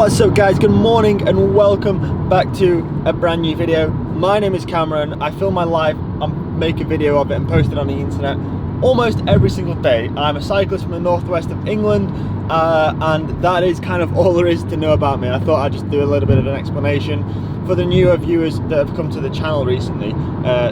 What's up guys, good morning and welcome back to a brand new video. My name is Cameron. I film my life, I make a video of it and post it on the internet almost every single day. I'm a cyclist from the northwest of England and that is kind of all there is to know about me. I thought I'd just do a little bit of an explanation for the newer viewers that have come to the channel recently.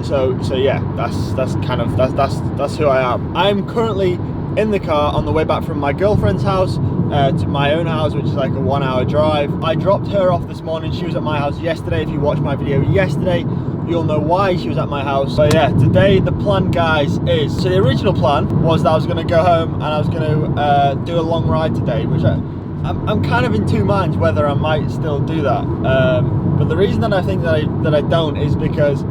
So yeah, that's who I am. I'm currently in the car on the way back from my girlfriend's house to my own house, which is like a 1 hour drive. I dropped her off this morning. She was at my house yesterday. If you watched my video yesterday, you'll know why she was at my house. So yeah, today the plan, guys, is, so the original plan was that I was going to go home and I was going to do a long ride today, which I'm kind of in two minds whether I might still do that. But the reason that I think that I don't is because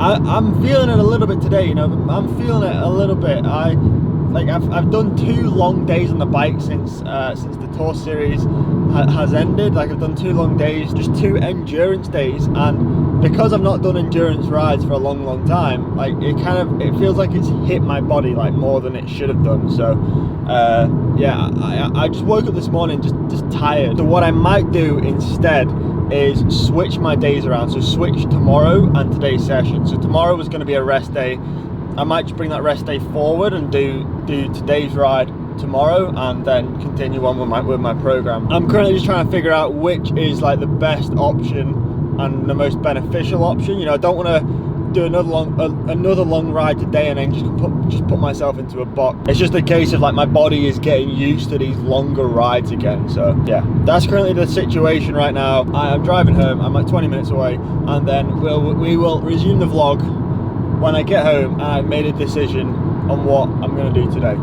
I'm feeling it a little bit today, you know. I'm feeling it a little bit. I've done 2 long days on the bike since the tour series has ended. Like, I've done 2 long days, just 2 endurance days, and because I've not done endurance rides for a long time, like it feels like it's hit my body like more than it should have done. So yeah, I just woke up this morning just tired. So what I might do instead is switch my days around. So switch tomorrow and today's session. So tomorrow was going to be a rest day. I might just bring that rest day forward and do today's ride tomorrow and then continue on with my program. I'm currently just trying to figure out which is like the best option and the most beneficial option. You know, I don't want to do another long ride today and then just put myself into a box. It's just a case of like my body is getting used to these longer rides again. So yeah, that's currently the situation right now. I'm driving home. I'm like 20 minutes away, and then we will resume the vlog when I get home and I've made a decision on what I'm going to do today.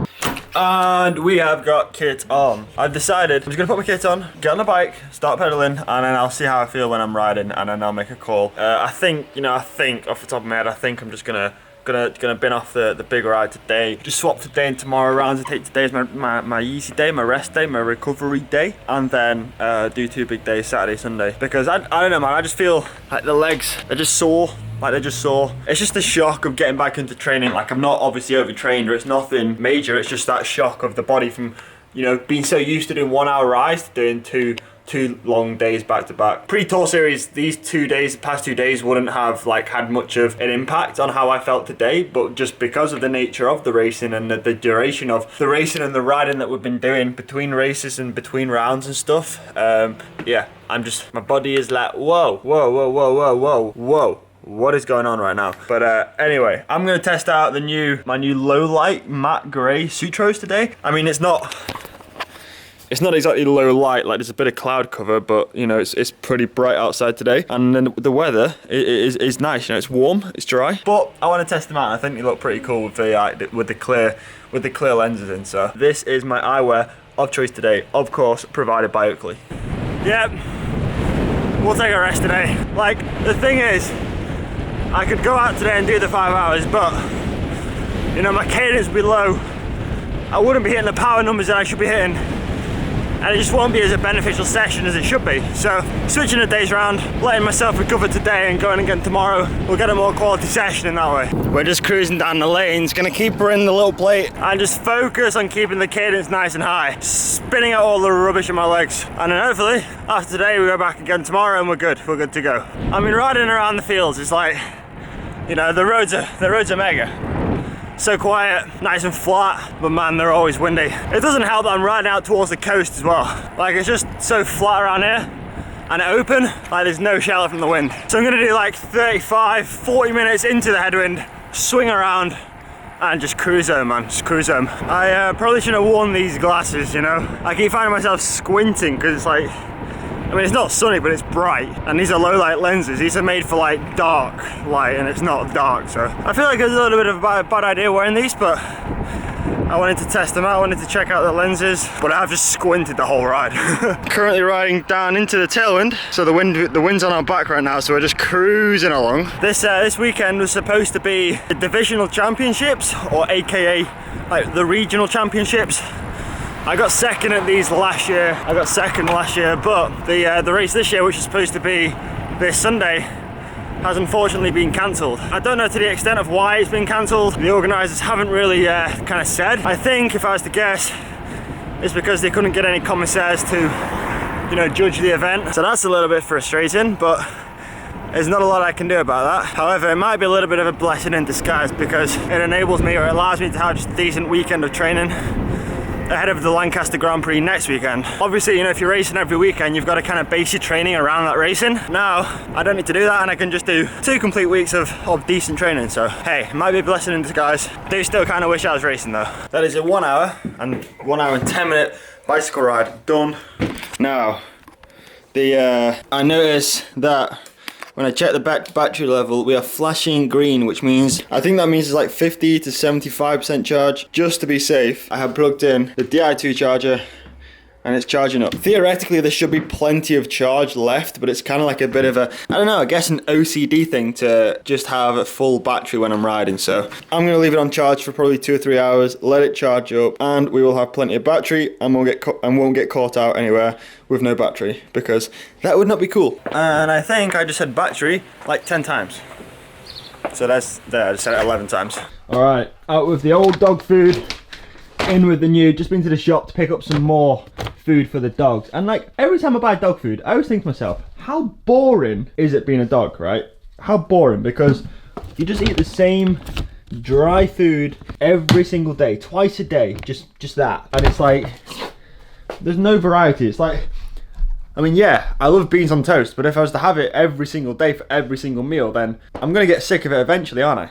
And we have got kit on. I've decided I'm just going to put my kit on, get on the bike, start pedaling, and then I'll see how I feel when I'm riding, and then I'll make a call. I think off the top of my head, I think I'm just gonna bin off the big ride today. Just swap today and tomorrow around to take today as my easy day, my rest day, my recovery day, and then do 2 big days, Saturday, Sunday. Because I don't know, man, I just feel like the legs, they're just sore. Like, they're just sore. It's just the shock of getting back into training. Like, I'm not obviously overtrained, or it's nothing major. It's just that shock of the body from, you know, being so used to doing 1 hour rides to doing two long days back to back. Pre-tour series, these 2 days, the past 2 days, wouldn't have like had much of an impact on how I felt today, but just because of the nature of the racing and the duration of the racing and the riding that we've been doing between races and between rounds and stuff, yeah, my body is like, whoa, what is going on right now? But anyway, I'm gonna test out my new low light matte grey Sutros today. I mean, it's not exactly low light, like there's a bit of cloud cover, but you know, it's pretty bright outside today, and then the weather is nice. You know, it's warm, it's dry, but I want to test them out. I think they look pretty cool with the clear lenses in. So this is my eyewear of choice today, of course provided by Oakley. Yep, we'll take a rest today. Like, the thing is, I could go out today and do the 5 hours, but you know, my cadence would be low. I wouldn't be hitting the power numbers that I should be hitting, and it just won't be as a beneficial session as it should be. So switching the days around, letting myself recover today and going again tomorrow, we'll get a more quality session in that way. We're just cruising down the lanes, gonna keep her in the little plate and just focus on keeping the cadence nice and high, spinning out all the rubbish in my legs. And then hopefully after today we go back again tomorrow and we're good to go. I mean, riding around the fields, it's like, you know, the roads are mega. So quiet, nice and flat, but man, they're always windy. It doesn't help that I'm riding out towards the coast as well. Like, it's just so flat around here and open, like there's no shelter from the wind. So I'm gonna do like 35, 40 minutes into the headwind, swing around and just cruise home, man, just cruise home. I probably shouldn't have worn these glasses, you know. I keep finding myself squinting because it's like, I mean, it's not sunny, but it's bright, and these are low light lenses. These are made for like dark light, and it's not dark, so I feel like it's a little bit of a bad idea wearing these, but I wanted to test them out. I wanted to check out the lenses, but I've just squinted the whole ride. Currently riding down into the tailwind, so the wind's on our back right now, so we're just cruising along. This weekend was supposed to be the divisional championships, or AKA like the regional championships. I got second at these last year. But the race this year, which is supposed to be this Sunday, has unfortunately been cancelled. I don't know to the extent of why it's been cancelled. The organisers haven't really kind of said. I think, if I was to guess, is because they couldn't get any commissaires to, you know, judge the event. So that's a little bit frustrating, but there's not a lot I can do about that. However, it might be a little bit of a blessing in disguise because it enables me, or allows me to have just a decent weekend of training ahead of the Lancaster Grand Prix next weekend. Obviously, you know, if you're racing every weekend, you've got to kind of base your training around that racing. Now, I don't need to do that, and I can just do 2 complete weeks of decent training. So, hey, it might be a blessing in disguise. I do still kind of wish I was racing though. That is a 1 hour and 1 hour and 10 minute bicycle ride done. Now, I noticed that when I check the battery level, we are flashing green, which means, I think that means it's like 50 to 75% charge. Just to be safe, I have plugged in the Di2 charger and it's charging up. Theoretically, there should be plenty of charge left, but it's kind of like a bit of a, I don't know, I guess an OCD thing to just have a full battery when I'm riding. So I'm gonna leave it on charge for probably 2 or 3 hours, let it charge up, and we will have plenty of battery and won't get caught out anywhere with no battery, because that would not be cool. And I think I just said battery like 10 times. So that's there, I just said it 11 times. All right, out with the old dog food, in with the new. Just been to the shop to pick up some more food for the dogs. And like, every time I buy dog food, I always think to myself, how boring is it being a dog, right? How boring, because you just eat the same dry food every single day, twice a day, just that. And it's like, there's no variety. It's like, I mean, yeah, I love beans on toast, but if I was to have it every single day for every single meal, then I'm gonna get sick of it eventually, aren't I?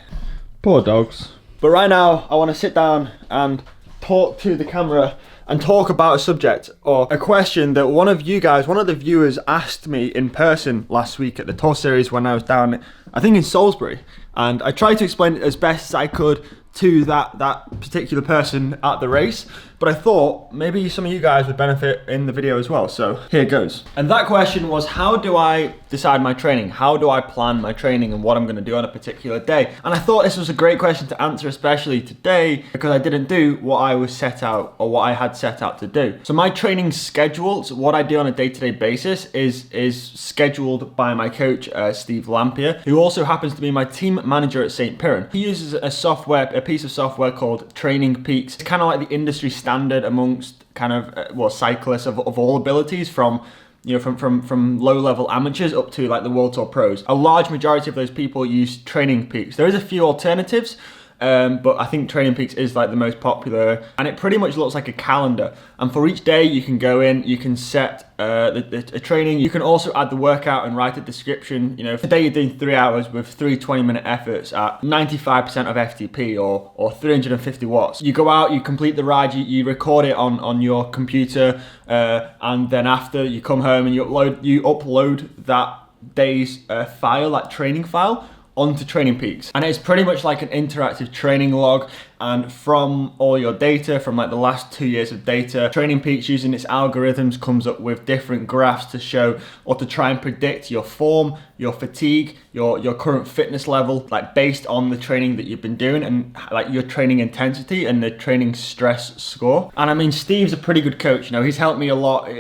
Poor dogs. But right now, I wanna sit down and talk to the camera and talk about a subject or a question that one of you guys, one of the viewers asked me in person last week at the tour series when I was down, I think in Salisbury. And I tried to explain it as best as I could to that particular person at the race, but I thought maybe some of you guys would benefit in the video as well, so here goes. And that question was, how do I decide my training? How do I plan my training and what I'm gonna do on a particular day? And I thought this was a great question to answer, especially today, because I didn't do what I was set out, or what I had set out to do. So my training schedule, so what I do on a day-to-day basis is scheduled by my coach, Steve Lampier, who also happens to be my team manager at St. Piran. He uses a piece of software called Training Peaks. It's kind of like the industry standard amongst kind of cyclists of all abilities, from you know, from low-level amateurs up to like the World Tour pros. A large majority of those people use Training Peaks. There is a few alternatives, but I think Training Peaks is like the most popular, and it pretty much looks like a calendar. And for each day, you can go in, you can set the training. You can also add the workout and write a description. You know, today you're doing 3 hours with 3 20-minute efforts at 95% of FTP or 350 watts. You go out, you complete the ride, you record it on your computer, and then after you come home and you upload that day's file, that training file, onto Training Peaks. And it's pretty much like an interactive training log, and from all your data, from like the last 2 years of data, Training Peaks, using its algorithms, comes up with different graphs to show or to try and predict your form, your fatigue, your current fitness level, like based on the training that you've been doing and like your training intensity and the training stress score. And I mean, Steve's a pretty good coach. You know, he's helped me a lot.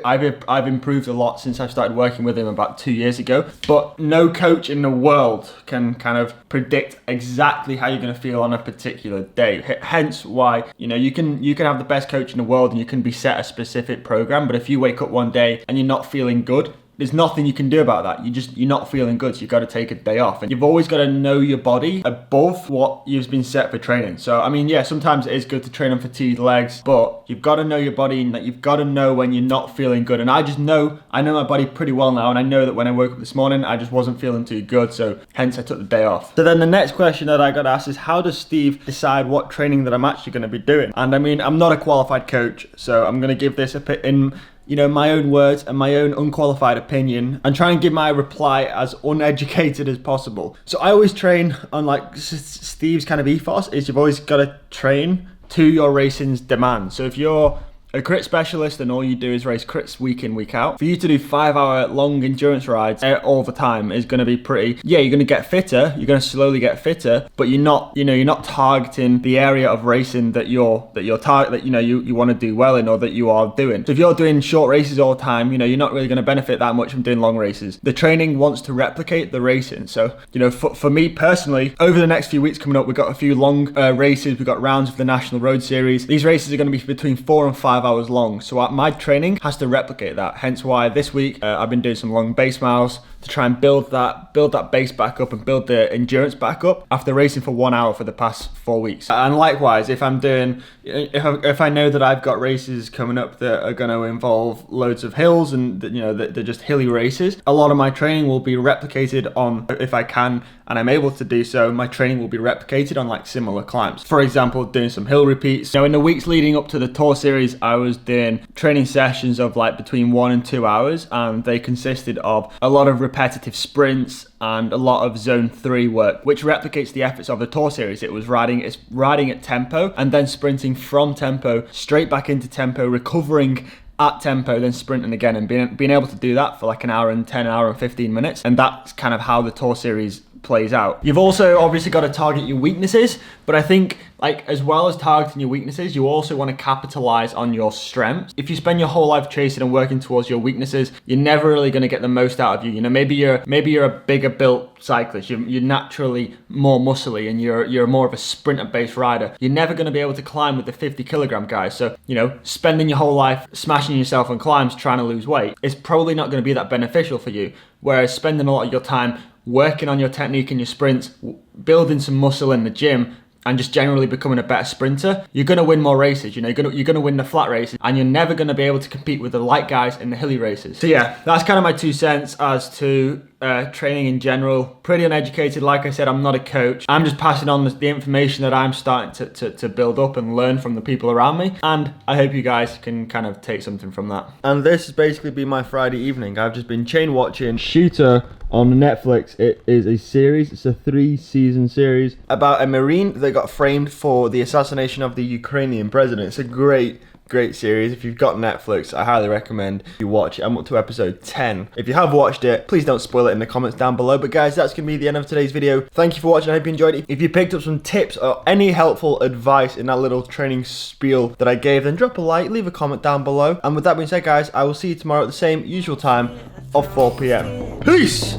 I've improved a lot since I started working with him about 2 years ago, but no coach in the world can kind of predict exactly how you're going to feel on a particular day. Hence why, you know, you can have the best coach in the world and you can be set a specific program, but if you wake up one day and you're not feeling good, there's nothing you can do about that. You're not feeling good, so you've got to take a day off. And you've always got to know your body above what you've been set for training. So, I mean, yeah, sometimes it is good to train on fatigued legs, but you've got to know your body and that you've got to know when you're not feeling good. And I know my body pretty well now, and I know that when I woke up this morning, I just wasn't feeling too good, so hence I took the day off. So then the next question that I got asked is, how does Steve decide what training that I'm actually going to be doing? And I mean, I'm not a qualified coach, so I'm going to give this my own words and my own unqualified opinion, and try and give my reply as uneducated as possible. So I always train on like Steve's kind of ethos is you've always got to train to your racing's demand. So if you're a crit specialist and all you do is race crits week in, week out, for you to do 5-hour long endurance rides all the time is going to be pretty, yeah, you're going to get fitter, you're going to slowly get fitter, but you're not, you're not targeting the area of racing that you want to do well in, or that you are doing. So if you're doing short races all the time, you're not really going to benefit that much from doing long races. The training wants to replicate the racing. So, for me personally, over the next few weeks coming up, we've got a few long races. We've got rounds of the National Road Series. These races are going to be between 4 and 5 hours long. So my training has to replicate that. Hence why this week I've been doing some long base miles to try and build that base back up and build the endurance back up after racing for 1 hour for the past 4 weeks. And likewise, if I know that I've got races coming up that are going to involve loads of hills and they're just hilly races, a lot of my training will be replicated on, if I can and I'm able to do so, my training will be replicated on like similar climbs. For example, doing some hill repeats. In the weeks leading up to the Tour Series, I was doing training sessions of like between 1 and 2 hours, and they consisted of a lot of repetitive sprints and a lot of zone 3 work, which replicates the efforts of the Tour Series. It's riding at tempo and then sprinting from tempo straight back into tempo, recovering at tempo, then sprinting again, and being able to do that for like an hour and 10, hour and 15 minutes. And that's kind of how the Tour Series plays out. You've also obviously got to target your weaknesses, but I think like as well as targeting your weaknesses, you also want to capitalize on your strengths. If you spend your whole life chasing and working towards your weaknesses, you're never really going to get the most out of you. Maybe you're a bigger built cyclist, you're naturally more muscly, and you're more of a sprinter based rider. You're never going to be able to climb with the 50 kilogram guys. So spending your whole life smashing yourself on climbs trying to lose weight is probably not going to be that beneficial for you. Whereas spending a lot of your time working on your technique and your sprints, building some muscle in the gym, and just generally becoming a better sprinter, you're going to win more races. You're going to win the flat races, and you're never going to be able to compete with the light guys in the hilly races. So yeah, that's kind of my 2 cents as to training in general. Pretty uneducated, like I said, I'm not a coach. I'm just passing on the information that I'm starting to build up and learn from the people around me, and I hope you guys can kind of take something from that. And this has basically been my Friday evening. I've just been chain watching Shooter on Netflix. It is a series, it's a 3-season series about a Marine that got framed for the assassination of the Ukrainian president. It's a great series. If you've got Netflix, I highly recommend you watch it. I'm up to episode 10. If you have watched it, please don't spoil it in the comments down below. But guys, that's going to be the end of today's video. Thank you for watching. I hope you enjoyed it. If you picked up some tips or any helpful advice in that little training spiel that I gave, then drop a like, leave a comment down below. And with that being said, guys, I will see you tomorrow at the same usual time of 4 p.m. Peace!